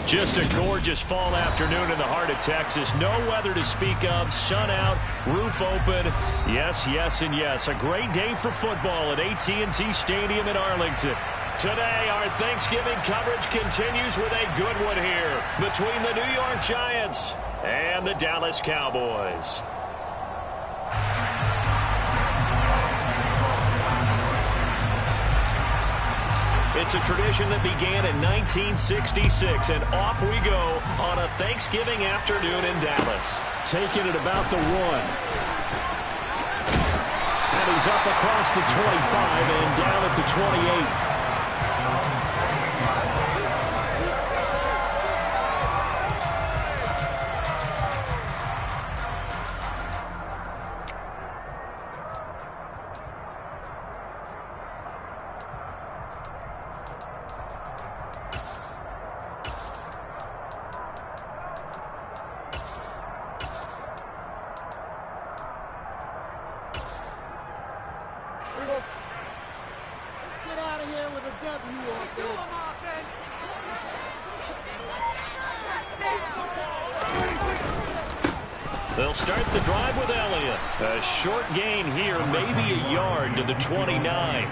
Just a gorgeous fall afternoon in the heart of Texas. No weather to speak of. Sun out, roof open. Yes, yes, and yes. A great day for football at AT&T Stadium in Arlington. Today, our Thanksgiving coverage continues with a good one here between the New York Giants and the Dallas Cowboys. It's a tradition that began in 1966, and off we go on a Thanksgiving afternoon in Dallas. Taking it about the 1. And he's up across the 25 and down at the 28. They'll start the drive with Elliott. A short gain here, maybe a yard to the 29.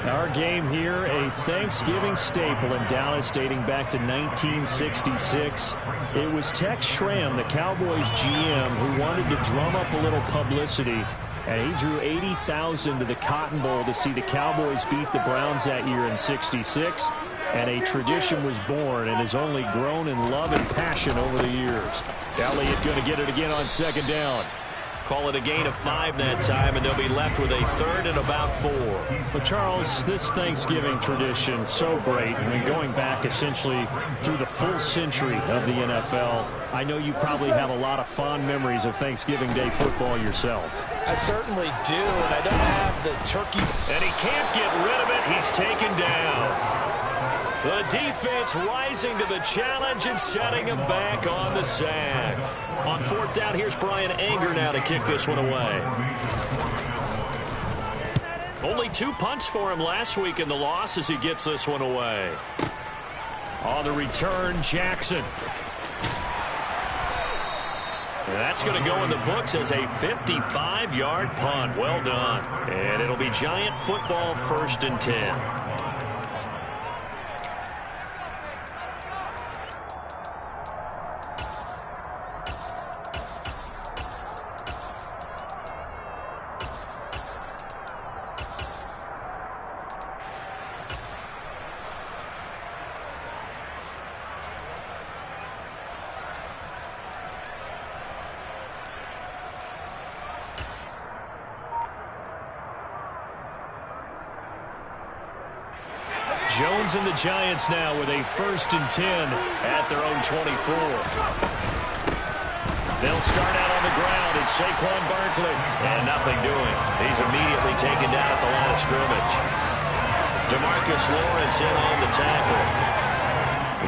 Our game here, a Thanksgiving staple in Dallas dating back to 1966. It was Tex Schramm, the Cowboys GM, who wanted to drum up a little publicity. And he drew 80,000 to the Cotton Bowl to see the Cowboys beat the Browns that year in '66. And a tradition was born and has only grown in love and passion over the years. Elliott going to get it again on second down. Call it a gain of 5 that time, and they'll be left with a 3rd and about 4. Well, Charles, this Thanksgiving tradition, so great. I mean, going back essentially through the full century of the NFL, I know you probably have a lot of fond memories of Thanksgiving Day football yourself. I certainly do, and I don't have the turkey. And he can't get rid of it. He's taken down. The defense rising to the challenge and setting him back on the sack. On 4th down, here's Brian Anger now to kick this one away. Only 2 punts for him last week in the loss as he gets this one away. On the return, Jackson. That's going to go in the books as a 55-yard punt. Well done. And it'll be Giant football, 1st and 10. Jones and the Giants now with a 1st and 10 at their own 24. They'll start out on the ground. It's Saquon Barkley. And nothing doing. He's immediately taken down at the line of scrimmage. DeMarcus Lawrence in on the tackle.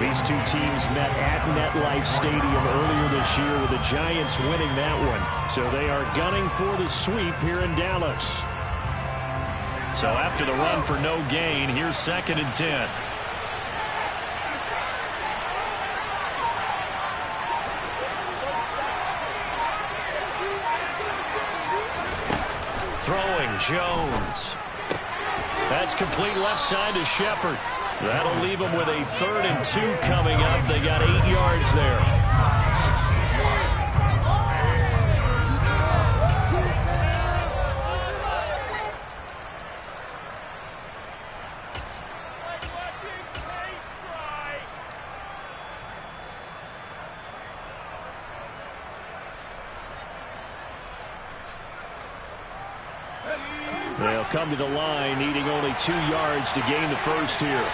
These two teams met at MetLife Stadium earlier this year with the Giants winning that one. So they are gunning for the sweep here in Dallas. So after the run for no gain, here's 2nd and 10. Throwing Jones. That's complete left side to Shepard. That'll leave them with a 3rd and 2 coming up. They got 8 yards there. They'll come to the line, needing only 2 yards to gain the 1st here.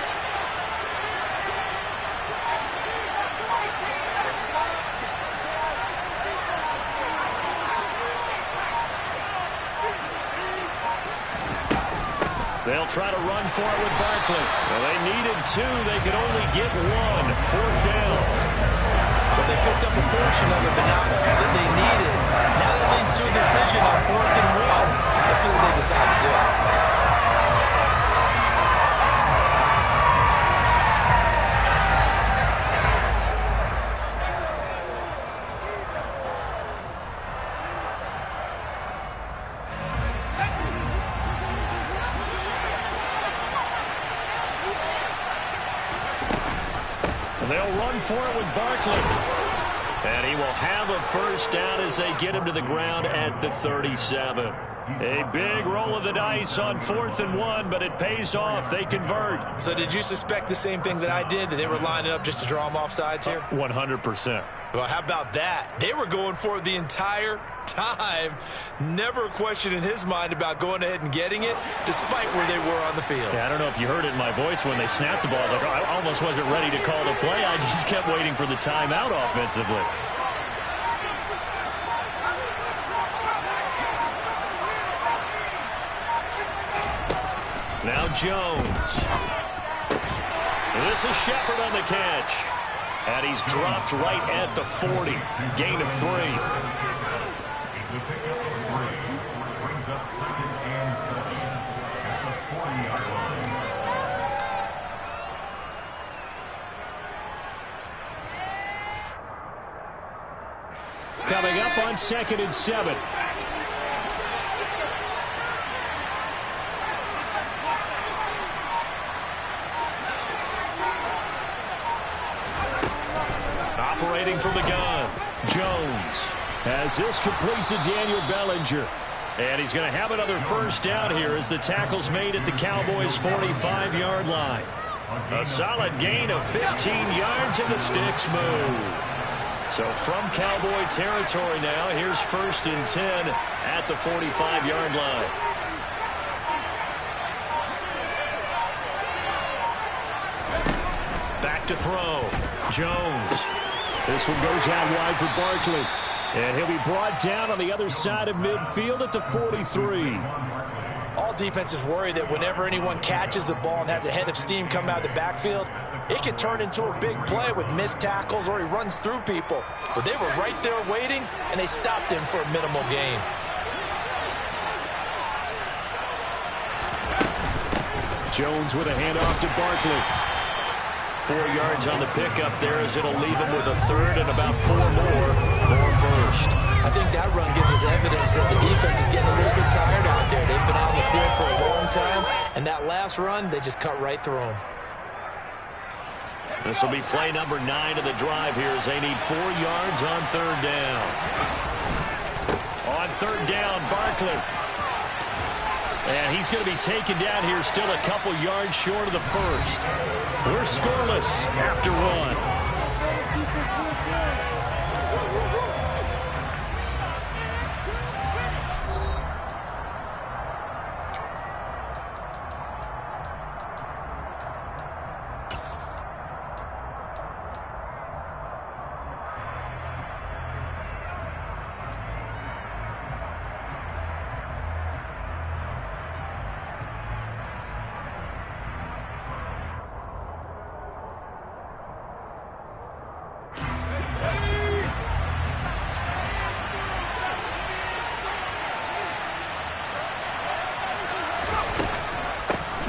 They'll try to run for it with Barkley. Well, they needed 2. They could only get 1. 4th down. But they picked up a portion of it, but not that they needed. Now that leads to a decision on 4th and 1. Let's see what they decide to do. They'll run for it with Barkley. And he will have a first down as they get him to the ground at the 37. A big roll of the dice on 4th and 1, but it pays off. They convert. So did you suspect the same thing that I did, that they were lining up just to draw them off sides here? 100%. Well, how about that? They were going for it the entire time. Never a question in his mind about going ahead and getting it, despite where they were on the field. Yeah, I don't know if you heard it in my voice when they snapped the ball. I was like, I almost wasn't ready to call the play. I just kept waiting for the timeout offensively. Now Jones. This is Shepard on the catch. And he's dropped right at the 40. Gain of 3. Brings up 2nd and 7 at the 40-yard line. Coming up on 2nd and 7. Operating from the gun, Jones has this complete to Daniel Bellinger. And he's going to have another first down here as the tackle's made at the Cowboys' 45-yard line. A solid gain of 15 yards and the sticks move. So from Cowboy territory now, here's 1st and 10 at the 45-yard line. Back to throw, Jones. This one goes out wide for Barkley. And he'll be brought down on the other side of midfield at the 43. All defenses worry that whenever anyone catches the ball and has a head of steam come out of the backfield, it can turn into a big play with missed tackles or he runs through people. But they were right there waiting, and they stopped him for a minimal gain. Jones with a handoff to Barkley. 4 yards on the pickup there as it'll leave him with a 3rd and about 4 more for first. I think that run gives us evidence that the defense is getting a little bit tired out there. They've been out on the field for a long time, and that last run, they just cut right through them. This will be play number 9 of the drive here as they need 4 yards on 3rd down. On 3rd down, Barkley. And he's going to be taken down here still a couple yards short of the first. We're scoreless after 1.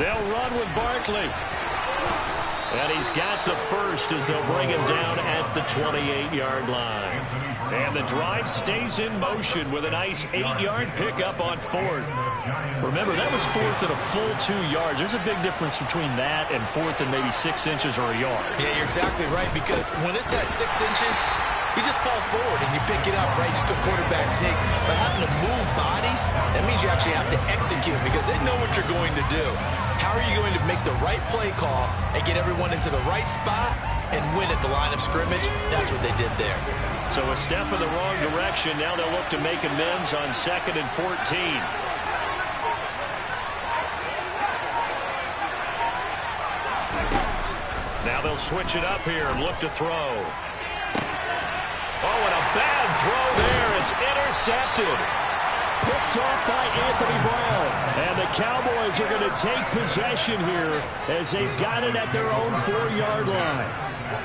They'll run with Barkley. And he's got the first as they'll bring him down at the 28-yard line. And the drive stays in motion with a nice 8-yard pickup on 4th. Remember, that was 4th and a full 2 yards. There's a big difference between that and 4th and maybe 6 inches or a yard. Yeah, you're exactly right, because when it's that 6 inches, you just fall forward and you pick it up, right? Just a quarterback sneak. But having to move bodies, that means you actually have to execute because they know what you're going to do. How are you going to make the right play call and get everyone into the right spot and win at the line of scrimmage? That's what they did there. So a step in the wrong direction. Now they'll look to make amends on 2nd and 14. Now they'll switch it up here and look to throw. Oh, and a bad throw there. It's intercepted. Picked off by Anthony Brown. And the Cowboys are going to take possession here as they've got it at their own 4-yard line.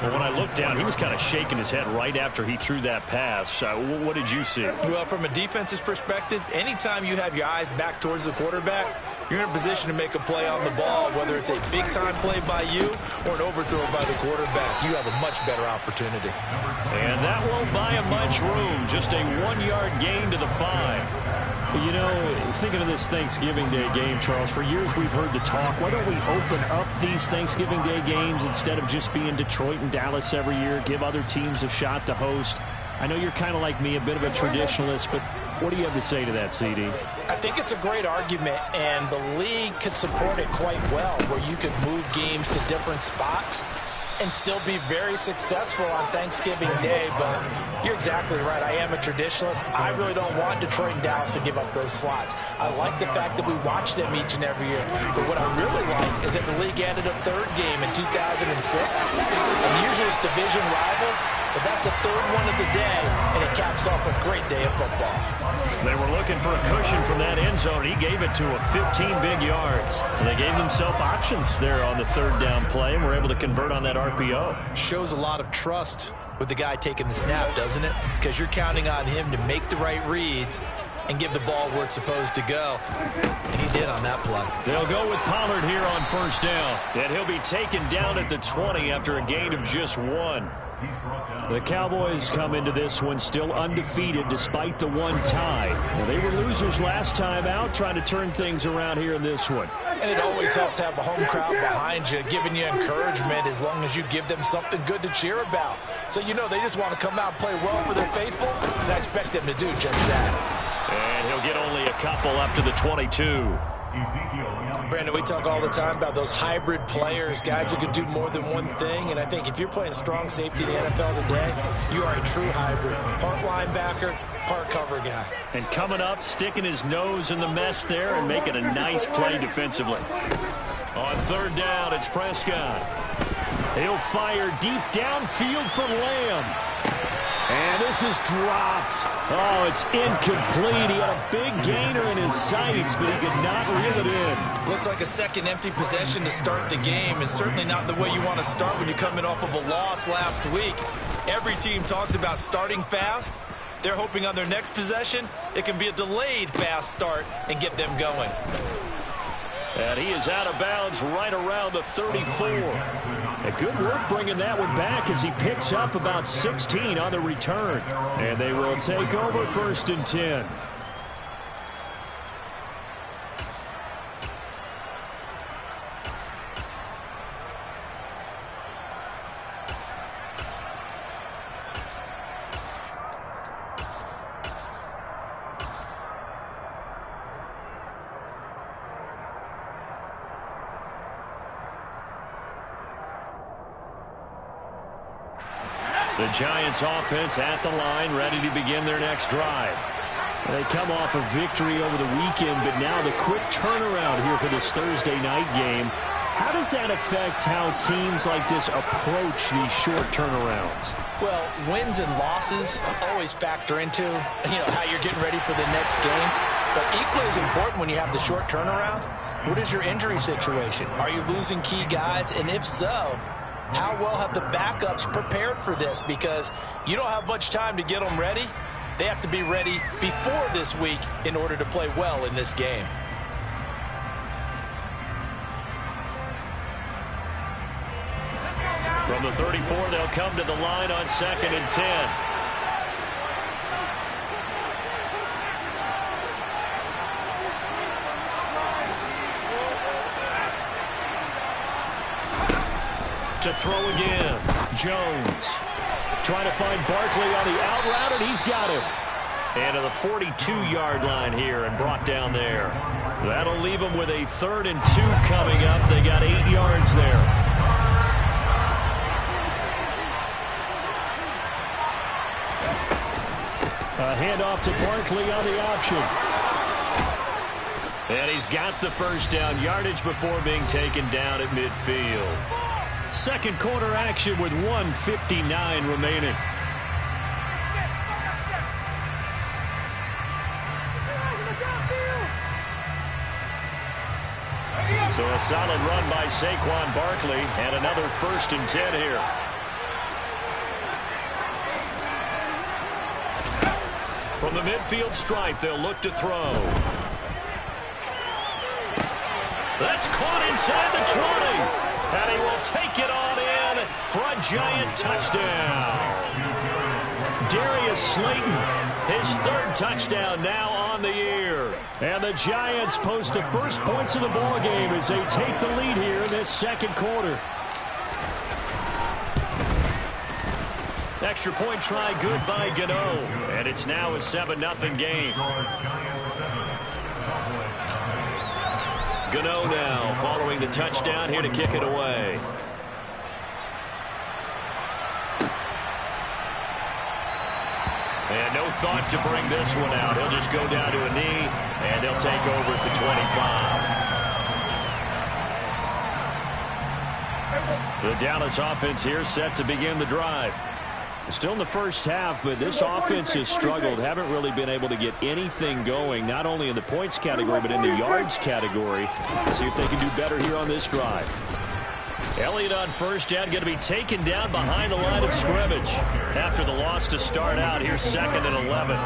Well, when I looked down, he was kind of shaking his head right after he threw that pass. What did you see? Well, from a defense's perspective, anytime you have your eyes back towards the quarterback, you're in a position to make a play on the ball, whether it's a big-time play by you or an overthrow by the quarterback. You have a much better opportunity. And that won't buy him much room. Just a 1-yard gain to the 5. You know, thinking of this Thanksgiving Day game, Charles, for years we've heard the talk, why don't we open up these Thanksgiving Day games instead of just being Detroit and Dallas every year, give other teams a shot to host? I know you're kind of like me, a bit of a traditionalist, but what do you have to say to that, CD? I think it's a great argument, and the league could support it quite well, where you could move games to different spots and still be very successful on Thanksgiving Day. But you're exactly right. I am a traditionalist. I really don't want Detroit and Dallas to give up those slots. I like the fact that we watch them each and every year. But what I really like is that the league added a third game in 2006. And usually it's division rivals, but that's the third one of the day, and it caps off a great day of football. They were looking for a cushion from that end zone. He gave it to them, 15 big yards. And they gave themselves options there on the third down play and were able to convert on that RPO. Shows a lot of trust with the guy taking the snap, doesn't it? Because you're counting on him to make the right reads and give the ball where it's supposed to go. And he did on that play. They'll go with Pollard here on first down. And he'll be taken down at the 20 after a gain of just 1. The Cowboys come into this one still undefeated despite the 1 tie. Well, they were losers last time out, trying to turn things around here in this one. And it always helps to have a home crowd behind you, giving you encouragement as long as you give them something good to cheer about. So you know they just want to come out and play well for their faithful, and I expect them to do just that. And he'll get only a couple up to the 22. Brandon, we talk all the time about those hybrid players, guys who can do more than one thing. And I think if you're playing strong safety in the NFL today, you are a true hybrid. Part linebacker, part cover guy. And coming up, sticking his nose in the mess there and making a nice play defensively. On third down, it's Prescott. He'll fire deep downfield for Lamb. And this is dropped. Oh, it's incomplete. He had a big gainer in his sights, but he could not reel it in. Looks like a second empty possession to start the game, and certainly not the way you want to start when you're coming off of a loss last week. Every team talks about starting fast. They're hoping on their next possession, it can be a delayed fast start and get them going. And he is out of bounds right around the 34. A good work bringing that one back as he picks up about 16 on the return. And they will take over 1st and 10. The Giants offense at the line, ready to begin their next drive. They come off a victory over the weekend, but now the quick turnaround here for this Thursday night game. How does that affect how teams like this approach these short turnarounds? Well, wins and losses always factor into, how you're getting ready for the next game. But equally as important when you have the short turnaround, what is your injury situation? Are you losing key guys? And if so, how well have the backups prepared for this? Because you don't have much time to get them ready. They have to be ready before this week in order to play well in this game. From the 34, they'll come to the line on 2nd and 10. To throw again. Jones trying to find Barkley on the out route, and he's got him. And to the 42-yard line here and brought down there. That'll leave them with a 3rd and 2 coming up. They got 8 yards there. A handoff to Barkley on the option. And he's got the first down yardage before being taken down at midfield. Second quarter action with 1:59 remaining. So a solid run by Saquon Barkley and another 1st and 10 here. From the midfield stripe, they'll look to throw. That's caught inside the 20. And he will take it on in for a Giant touchdown. Darius Slayton, his third touchdown now on the year. And the Giants post the first points of the ballgame as they take the lead here in this second quarter. Extra point try good by Gano. And it's now a 7-0 game. Gano now following the touchdown here to kick it away. And no thought to bring this one out. He'll just go down to a knee, and he'll take over at the 25. The Dallas offense here set to begin the drive. Still in the first half, but this offense has struggled. Haven't really been able to get anything going, not only in the points category, but in the yards category. See if they can do better here on this drive. Elliott on first down, going to be taken down behind the line of scrimmage. After the loss to start out, here's 2nd and 11.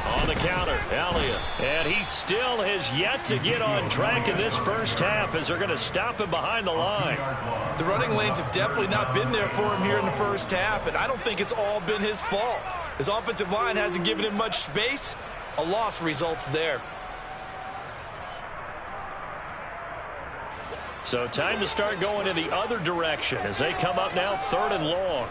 On the counter, Elliott. And he still has yet to get on track in this first half as they're going to stop him behind the line. The running lanes have definitely not been there for him here in the first half, and I don't think it's all been his fault. His offensive line hasn't given him much space. A loss results there. So time to start going in the other direction as they come up now 3rd and long.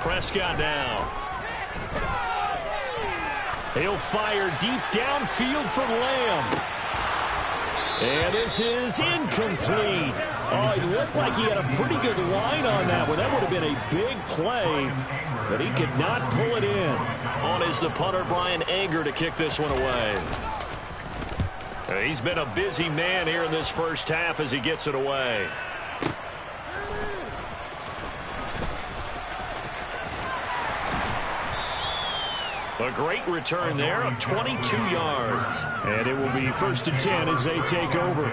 Prescott now. He'll fire deep downfield for Lamb. And this is incomplete. Oh, it looked like he had a pretty good line on that one. That would have been a big play, but he could not pull it in. On is the punter, Brian Anger, to kick this one away. He's been a busy man here in this first half as he gets it away. A great return there of 22 yards. And it will be 1st and 10 as they take over.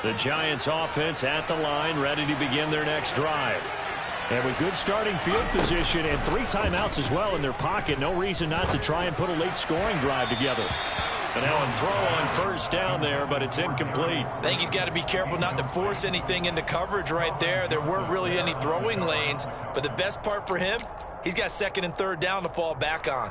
The Giants offense at the line, ready to begin their next drive. And with good starting field position and 3 timeouts as well in their pocket, no reason not to try and put a late scoring drive together. And now a throw on first down there, but it's incomplete. I think he's got to be careful not to force anything into coverage right there. There weren't really any throwing lanes, but the best part for him, he's got 2nd and 3rd down to fall back on.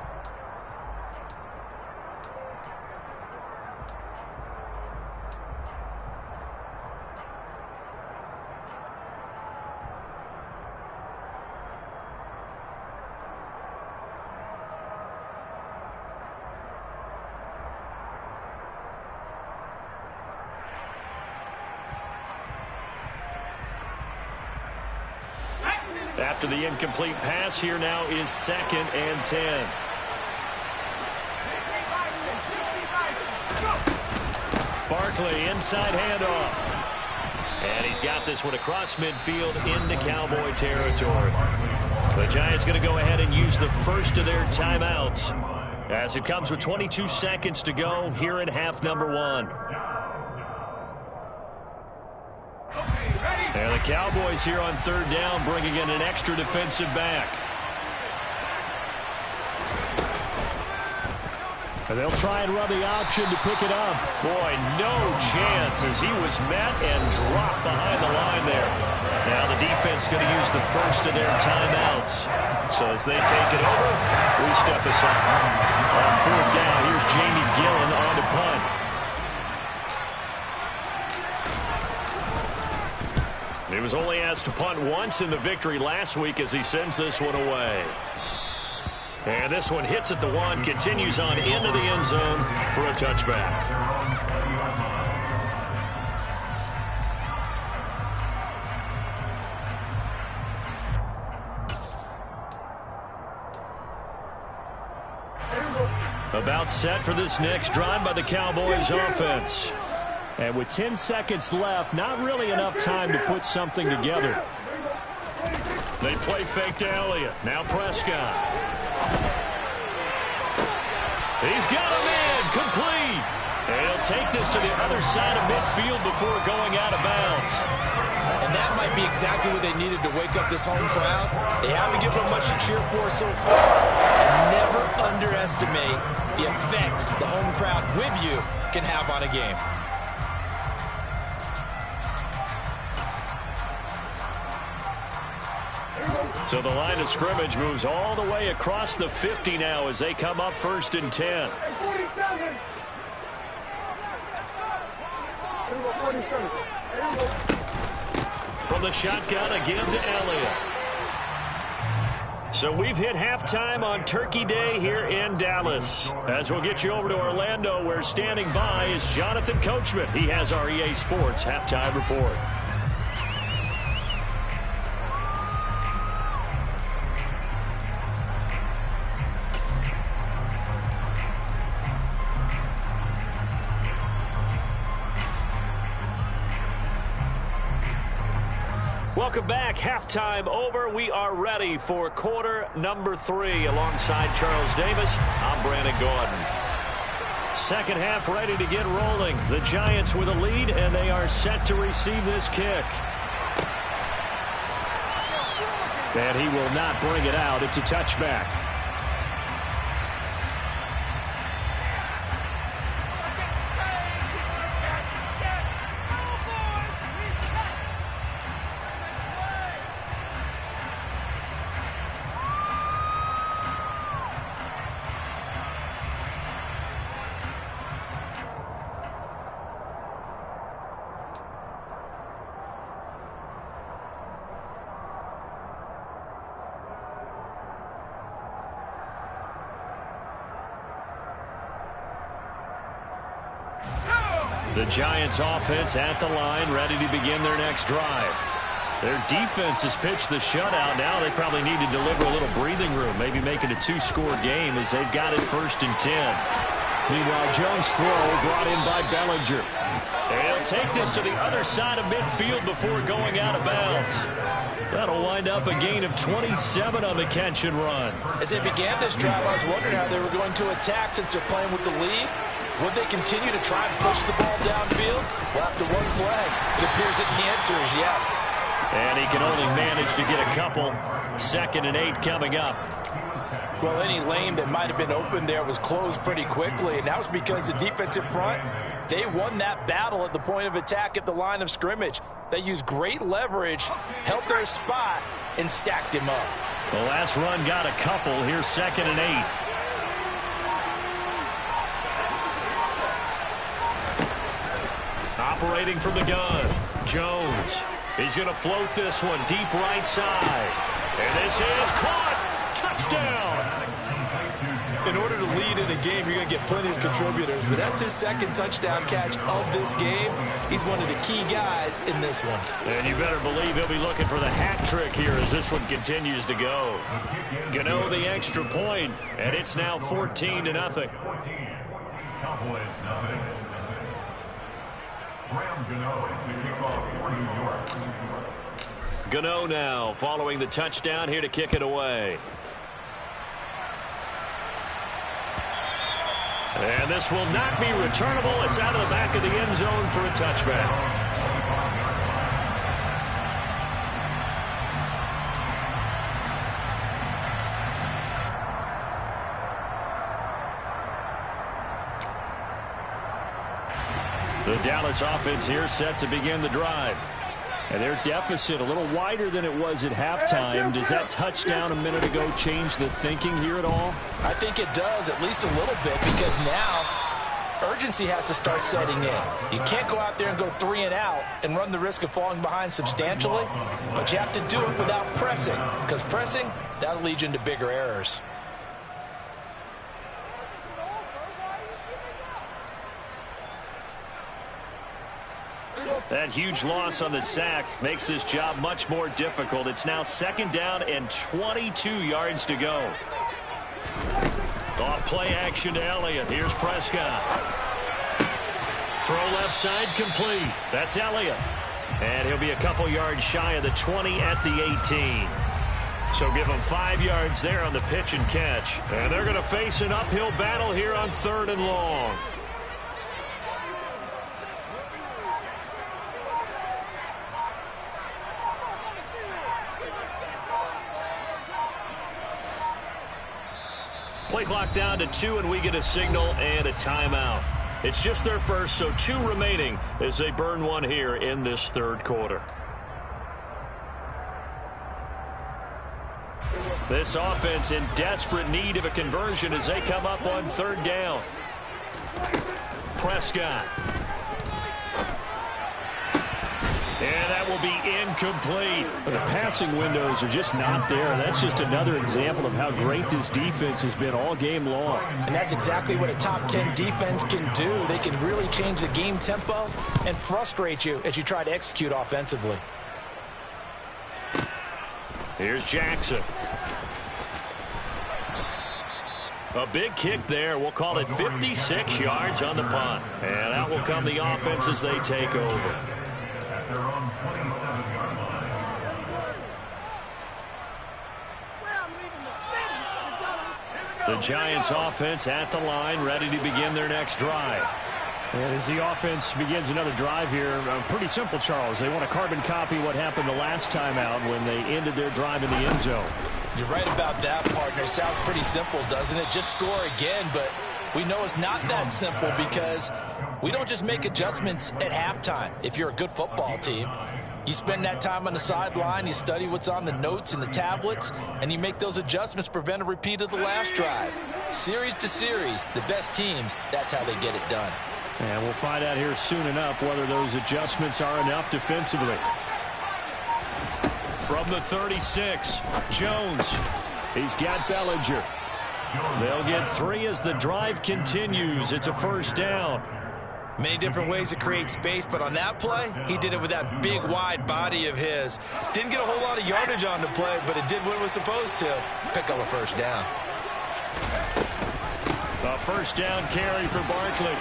After the incomplete pass, here now is 2nd and 10. Barkley, inside handoff. And he's got this one across midfield into Cowboy territory. The Giants going to go ahead and use the first of their timeouts as it comes with 22 seconds to go here in half number 1. And the Cowboys here on 3rd down bringing in an extra defensive back. And they'll try and run the option to pick it up. Boy, no chance as he was met and dropped behind the line there. Now the defense going to use the first of their timeouts. So as they take it over, we step aside. On 4th down, here's Jamie Gillen on the punt. He was only asked to punt once in the victory last week as he sends this one away. And this one hits at the 1, continues on into the end zone for a touchback. About set for this next drive by the Cowboys offense. And with 10 seconds left, not really enough time to put something together. They play fake to Elliott. Now Prescott. He's got him in. Complete. And he'll take this to the other side of midfield before going out of bounds. And that might be exactly what they needed to wake up this home crowd. They haven't given them much to cheer for so far. And never underestimate the effect the home crowd with you can have on a game. So the line of scrimmage moves all the way across the 50 now as they come up 1st and 10. From the shotgun again to Elliott. So we've hit halftime on Turkey Day here in Dallas. As we'll get you over to Orlando, where standing by is Jonathan Coachman. He has our EA Sports halftime report. Welcome back. Halftime over. We are ready for quarter number 3. Alongside Charles Davis, I'm Brandon Gordon. Second half ready to get rolling. The Giants with a lead, and they are set to receive this kick. And he will not bring it out. It's a touchback. The Giants offense at the line, ready to begin their next drive. Their defense has pitched the shutout. Now they probably need to deliver a little breathing room, maybe make it a 2-score game as they've got it 1st and 10. Meanwhile, Jones' throw brought in by Bellinger. And he'll take this to the other side of midfield before going out of bounds. That'll wind up a gain of 27 on the catch and run. As they began this drive, I was wondering how they were going to attack since they're playing with the lead. Would they continue to try and push the ball downfield? Well, after one play, it appears that the answer is yes. And he can only manage to get a couple. 2nd and 8 coming up. Well, any lane that might have been open there was closed pretty quickly, and that was because the defensive front, they won that battle at the point of attack at the line of scrimmage. They used great leverage, held their spot, and stacked him up. The last run got a couple. Here's 2nd and 8. Operating from the gun, Jones. He's going to float this one deep right side. And this is caught. Touchdown. In order to lead in a game, you're going to get plenty of contributors, but that's his 2nd touchdown catch of this game. He's one of the key guys in this one. And you better believe he'll be looking for the hat trick here as this one continues to go. Gano the extra point, and it's now 14-0. Cowboys nothing. Gano now following the touchdown here to kick it away. And this will not be returnable. It's out of the back of the end zone for a touchback. The Dallas offense here set to begin the drive. And their deficit a little wider than it was at halftime. Does that touchdown a minute ago change the thinking here at all? I think it does, at least a little bit, because now urgency has to start setting in. You can't go out there and go 3 and out and run the risk of falling behind substantially, but you have to do it without pressing, because pressing, that'll lead you into bigger errors. That huge loss on the sack makes this job much more difficult. It's now 2nd down and 22 yards to go. Off play action to Elliott. Here's Prescott. Throw left side complete. That's Elliott. And he'll be a couple yards shy of the 20 at the 18. So give him 5 yards there on the pitch and catch. And they're going to face an uphill battle here on 3rd and long. Play clock down to 2, and we get a signal and a timeout. It's just their first, so 2 remaining as they burn one here in this 3rd quarter. This offense in desperate need of a conversion as they come up on 3rd down. Prescott. And that will be incomplete. The passing windows are just not there. That's just another example of how great this defense has been all game long. And that's exactly what a top 10 defense can do. They can really change the game tempo and frustrate you as you try to execute offensively. Here's Jackson. A big kick there. We'll call it 56 yards on the punt. And out will come the offense as they take over. At their own 27-yard line. The Giants offense at the line, ready to begin their next drive. And as the offense begins another drive here, pretty simple, Charles. They want to carbon copy what happened the last time out when they ended their drive in the end zone. You're right about that, partner. Sounds pretty simple, doesn't it? Just score again, but we know it's not that simple because we don't just make adjustments at halftime. If you're a good football team, you spend that time on the sideline, you study what's on the notes and the tablets, and you make those adjustments, prevent a repeat of the last drive. Series to series, the best teams, that's how they get it done. And we'll find out here soon enough whether those adjustments are enough defensively. From the 36, Jones. He's got Bellinger. They'll get 3 as the drive continues. It's a first down. Many different ways to create space, but on that play, he did it with that big, wide body of his. Didn't get a whole lot of yardage on the play, but it did what it was supposed to. Pick up a first down. A first down carry for Barkley.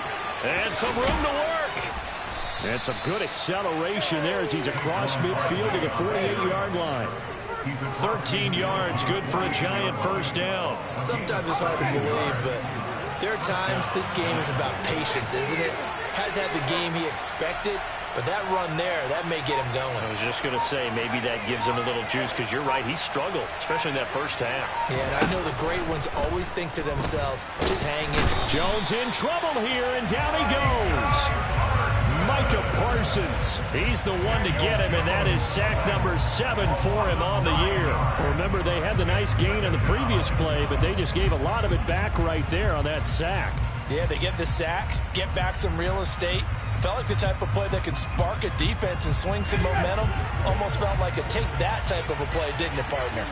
And some room to work. And some good acceleration there as he's across midfield to the 48-yard line. 13 yards, good for a Giant first down. Sometimes it's hard to believe, but there are times this game is about patience, isn't it? Has had the game he expected, but that run there, that may get him going. I was just going to say, maybe that gives him a little juice, because you're right, he struggled, especially in that first half. Yeah, and I know the great ones always think to themselves, just hang in. Jones in trouble here, and down he goes. Micah Parsons, he's the one to get him, and that is sack number 7 for him on the year. Remember, they had the nice gain on the previous play, but they just gave a lot of it back right there on that sack. Yeah, they get the sack, get back some real estate. Felt like the type of play that could spark a defense and swing some momentum. Almost felt like a take that type of a play, didn't it, partner?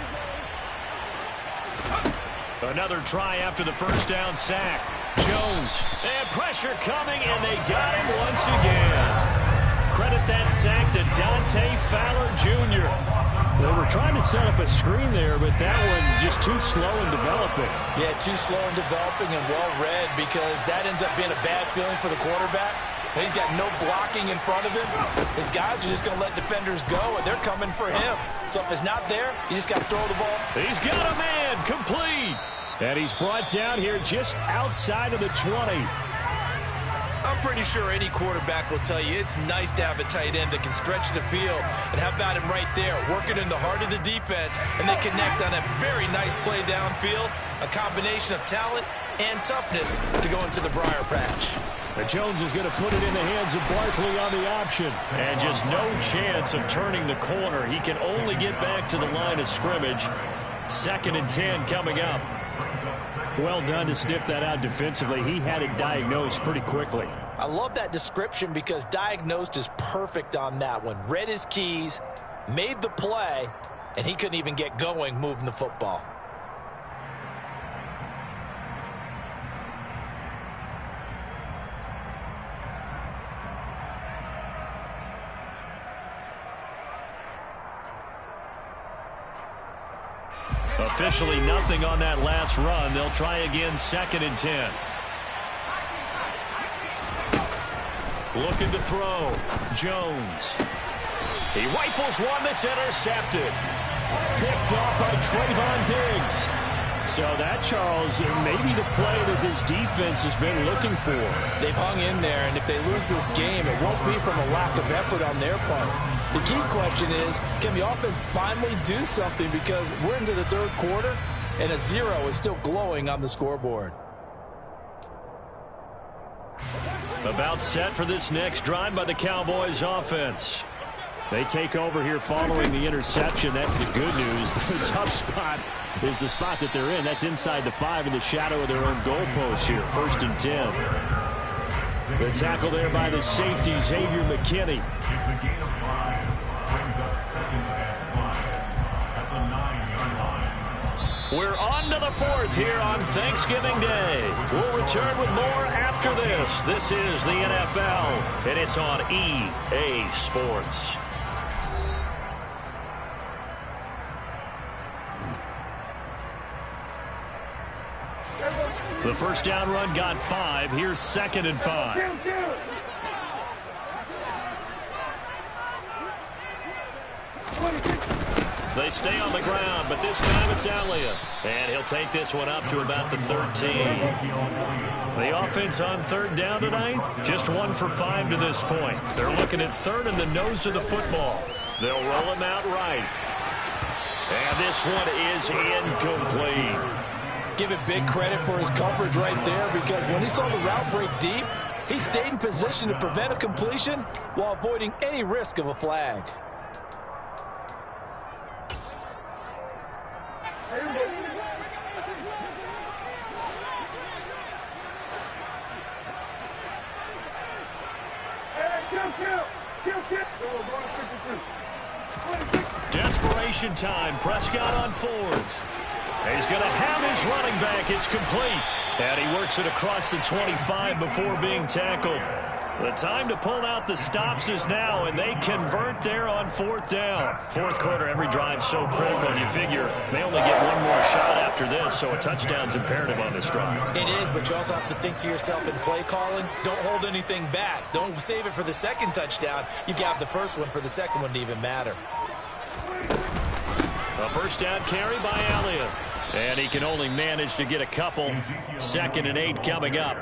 Another try after the first down sack. Jones, and pressure coming, and they got him once again. Credit that sack to Dante Fowler Jr. They were trying to set up a screen there, but that one just too slow in developing. Yeah, too slow in developing and well read, because that ends up being a bad feeling for the quarterback. When he's got no blocking in front of him, his guys are just going to let defenders go, and they're coming for him. So if it's not there, you just got to throw the ball. He's got a man, complete. And he's brought down here just outside of the 20. I'm pretty sure any quarterback will tell you it's nice to have a tight end that can stretch the field. And how about him right there, working in the heart of the defense, and they connect on a very nice play downfield, a combination of talent and toughness to go into the briar patch. But Jones is going to put it in the hands of Barkley on the option. And just no chance of turning the corner. He can only get back to the line of scrimmage. 2nd and 10 coming up. Well done to sniff that out defensively. He had it diagnosed pretty quickly. I love that description because diagnosed is perfect on that one. Read his keys, made the play, and he couldn't even get going moving the football. Officially nothing on that last run. They'll try again, 2nd and 10. Looking to throw. Jones. He rifles one that's intercepted. Picked off by Trayvon Diggs. So that, Charles, may be the play that this defense has been looking for. They've hung in there, and if they lose this game, it won't be from a lack of effort on their part. The key question is, can the offense finally do something, because we're into the 3rd quarter, and a 0 is still glowing on the scoreboard. About set for this next drive by the Cowboys offense. They take over here following the interception. That's the good news. The tough spot is the spot that they're in. That's inside the 5 in the shadow of their own goalpost here. 1st and 10. The tackle there by the safety, Xavier McKinney. We're on to the 4th here on Thanksgiving Day. We'll return with more after this. This is the NFL, and it's on EA Sports. The first down run got 5. Here's 2nd and 5. They stay on the ground, but this time it's Elliott. And he'll take this one up to about the 13. The offense on 3rd down tonight, just 1 for 5 to this point. They're looking at 3rd and the nose of the football. They'll roll him out right. And this one is incomplete. Give it big credit for his coverage right there, because when he saw the route break deep, he stayed in position to prevent a completion while avoiding any risk of a flag. Desperation time. Prescott on 4th. He's going to have his running back. It's complete. And he works it across the 25 before being tackled. The time to pull out the stops is now, and they convert there on 4th down. 4th quarter, every drive so critical, and you figure they only get one more shot after this, so a touchdown's imperative on this drive. It is, but you also have to think to yourself in play calling, don't hold anything back. Don't save it for the 2nd touchdown. You got the first one for the 2nd one to even matter. A first down carry by Elliott. And he can only manage to get a couple. 2nd and 8 coming up.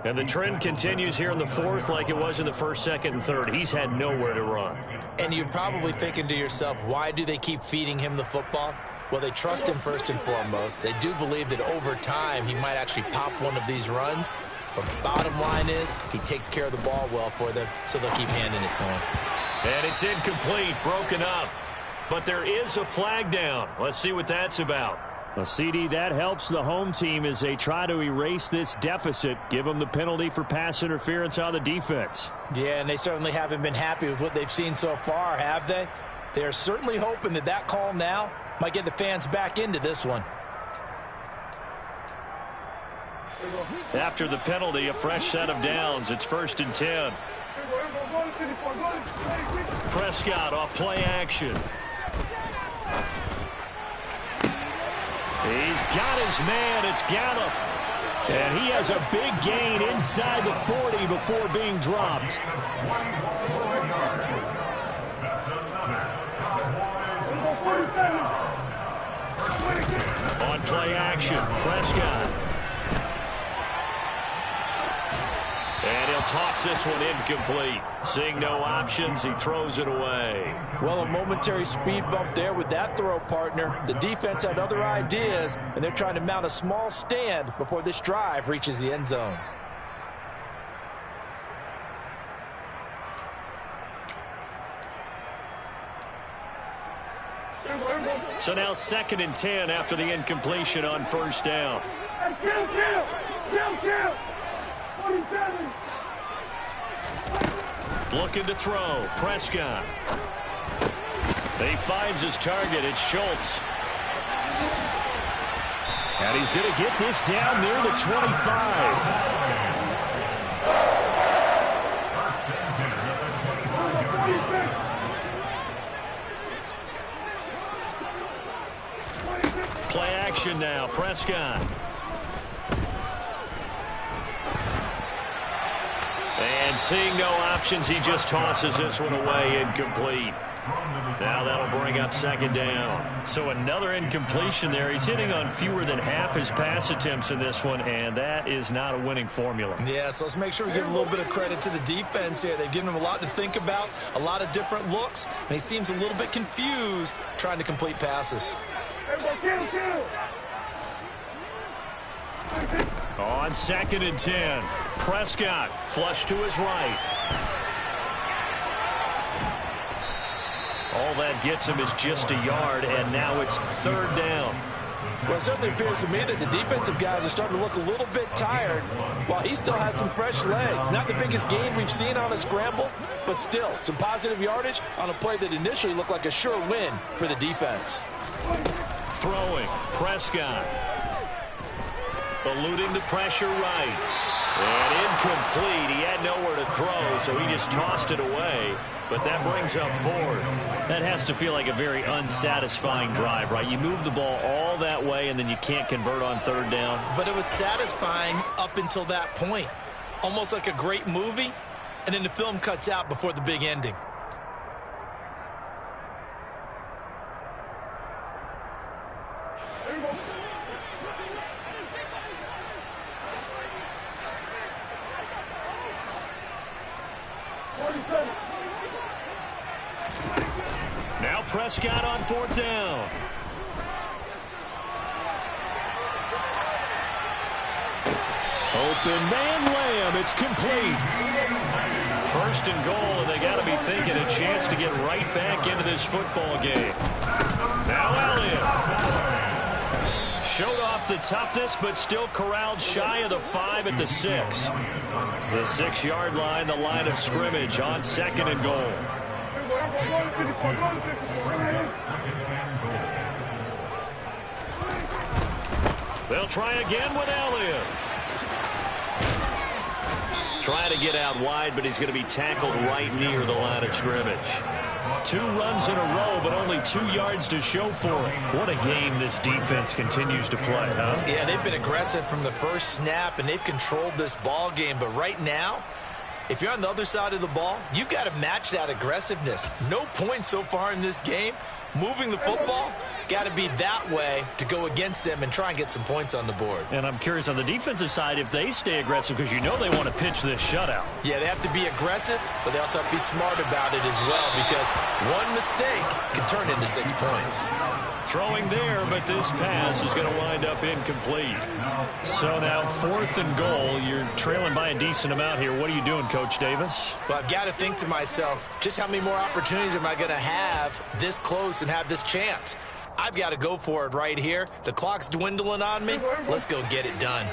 And the trend continues here in the 4th like it was in the 1st, 2nd, and 3rd. He's had nowhere to run. And you're probably thinking to yourself, why do they keep feeding him the football? Well, they trust him first and foremost. They do believe that over time he might actually pop one of these runs. But the bottom line is he takes care of the ball well for them, so they'll keep handing it to him. And it's incomplete, broken up. But there is a flag down. Let's see what that's about. Well, CD, that helps the home team as they try to erase this deficit. Give them the penalty for pass interference on the defense. Yeah, and they certainly haven't been happy with what they've seen so far, have they? They're certainly hoping that that call now might get the fans back into this one. After the penalty, a fresh set of downs. It's 1st and 10. Prescott off play action. He's got his man. It's Gallup. And he has a big gain inside the 40 before being dropped. On play action, Prescott. And he'll toss this one incomplete. Seeing no options, he throws it away. Well, a momentary speed bump there with that throw, partner. The defense had other ideas, and they're trying to mount a small stand before this drive reaches the end zone. So now 2nd and 10 after the incompletion on 1st down. Looking to throw. Prescott. He finds his target. It's Schultz. And he's going to get this down near the 25. motion now. Prescott. And seeing no options, he just tosses this one away, incomplete. Now that'll bring up second down. So another incompletion there. He's hitting on fewer than half his pass attempts in this one, and that is not a winning formula. Yeah, so let's make sure we give a little bit of credit to the defense here. They've given him a lot to think about, a lot of different looks, and he seems a little bit confused trying to complete passes. On 2nd and 10, Prescott flush to his right. All that gets him is just a yard, and now it's 3rd down. Well, it certainly appears to me that the defensive guys are starting to look a little bit tired while he still has some fresh legs. Not the biggest gain we've seen on a scramble, but still some positive yardage on a play that initially looked like a sure win for the defense. Throwing, Prescott. Eluding the pressure right. And incomplete. He had nowhere to throw, so he just tossed it away. But that brings up 4th. That has to feel like a very unsatisfying drive, right? You move the ball all that way, and then you can't convert on 3rd down. But it was satisfying up until that point. Almost like a great movie, and then the film cuts out before the big ending. Now Prescott on 4th down. Open man Lamb. It's complete. 1st and goal, and they got to be thinking a chance to get right back into this football game. Now Elliott. Showed off the toughness, but still corralled shy of the 5 at the 6. The 6-yard line, the line of scrimmage on 2nd and goal. They'll try again with Elliott. Trying to get out wide, but he's going to be tackled right near the line of scrimmage. 2 runs in a row, but only 2 yards to show for it. What a game this defense continues to play, huh? Yeah, they've been aggressive from the first snap, and they've controlled this ball game. But right now, if you're on the other side of the ball, you've got to match that aggressiveness. No points so far in this game. Moving the football, got to be that way to go against them and try and get some points on the board. And I'm curious on the defensive side if they stay aggressive, because you know they want to pitch this shutout. Yeah, they have to be aggressive, but they also have to be smart about it as well, because one mistake can turn into 6 points. Throwing there, but this pass is going to wind up incomplete. So now 4th and goal. You're trailing by a decent amount here. What are you doing, Coach Davis? But I've got to think to myself, just how many more opportunities am I going to have this close and have this chance? I've got to go for it right here. The clock's dwindling on me. Let's go get it done.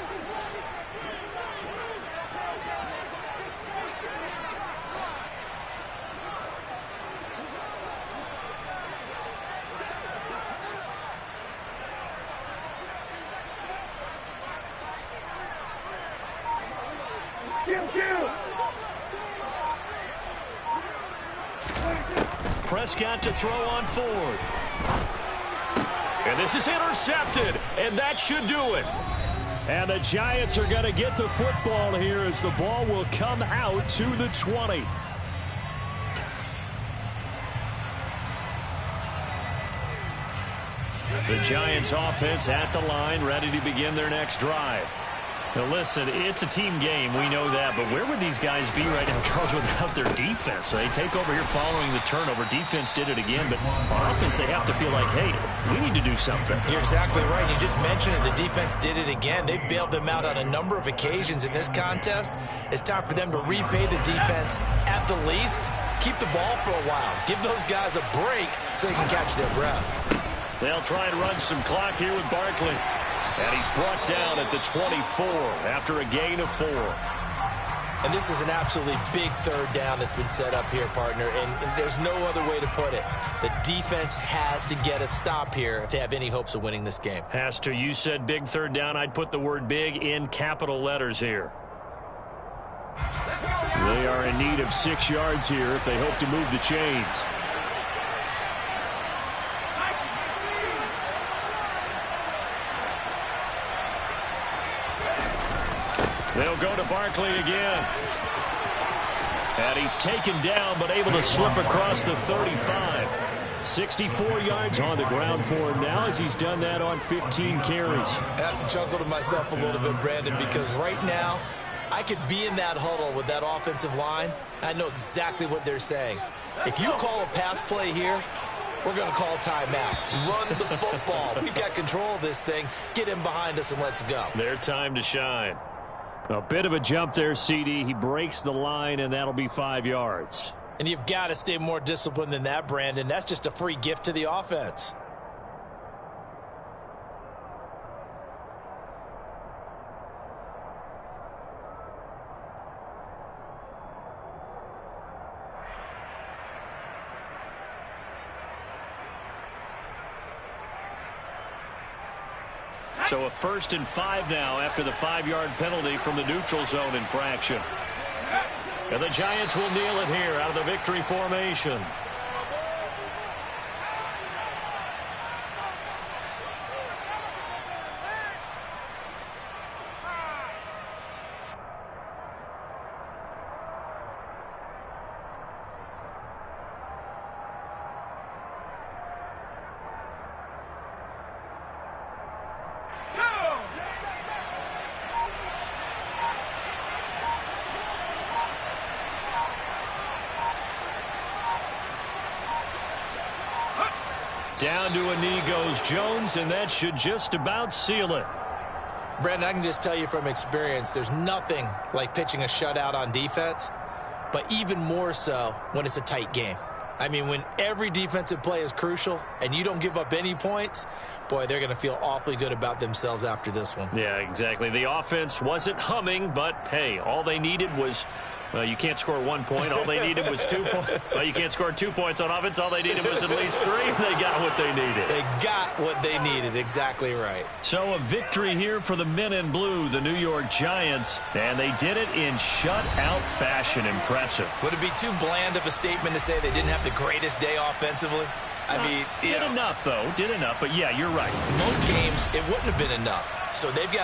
Prescott to throw on 4th. And this is intercepted, and that should do it. And the Giants are going to get the football here as the ball will come out to the 20. The Giants offense at the line, ready to begin their next drive. Now listen, it's a team game, we know that, but where would these guys be right now, Charles, without their defense? They take over here following the turnover. Defense did it again, but on offense they have to feel like, hey, we need to do something. You're exactly right. You just mentioned it. The defense did it again. They bailed them out on a number of occasions in this contest. It's time for them to repay the defense at the least. Keep the ball for a while. Give those guys a break so they can catch their breath. They'll try and run some clock here with Barkley. And he's brought down at the 24 after a gain of 4. And this is an absolutely big 3rd down that's been set up here, partner, and there's no other way to put it. The defense has to get a stop here if they have any hopes of winning this game. Has to. You said big 3rd down. I'd put the word big in capital letters here. They are in need of 6 yards here if they hope to move the chains. They'll go to Barkley again. And he's taken down, but able to slip across the 35. 64 yards on the ground for him now as he's done that on 15 carries. I have to chuckle to myself a little bit, Brandon, because right now I could be in that huddle with that offensive line. I know exactly what they're saying. If you call a pass play here, we're going to call timeout. Run the football. We've got control of this thing. Get him behind us and let's go. Their time to shine. A bit of a jump there, CD. He breaks the line, and that'll be 5 yards. And you've got to stay more disciplined than that, Brandon. That's just a free gift to the offense. So a 1st and 5 now after the 5-yard penalty from the neutral zone infraction. And the Giants will kneel it here out of the victory formation. Down to a knee goes Jones, and that should just about seal it. Brandon, I can just tell you from experience, there's nothing like pitching a shutout on defense, but even more so when it's a tight game. I mean, when every defensive play is crucial and you don't give up any points, boy, they're going to feel awfully good about themselves after this one. Yeah, exactly. The offense wasn't humming, but, hey, all they needed was, well, you can't score 1 point. All they needed was 2 points. Well, you can't score 2 points on offense. All they needed was at least 3. They got what they needed. They got what they needed. Exactly right. So a victory here for the men in blue, the New York Giants, and they did it in shutout fashion. Impressive. Would it be too bland of a statement to say they didn't have the greatest day offensively? I mean, did enough, though. Did enough. But, yeah, you're right. Most games, it wouldn't have been enough. So they've got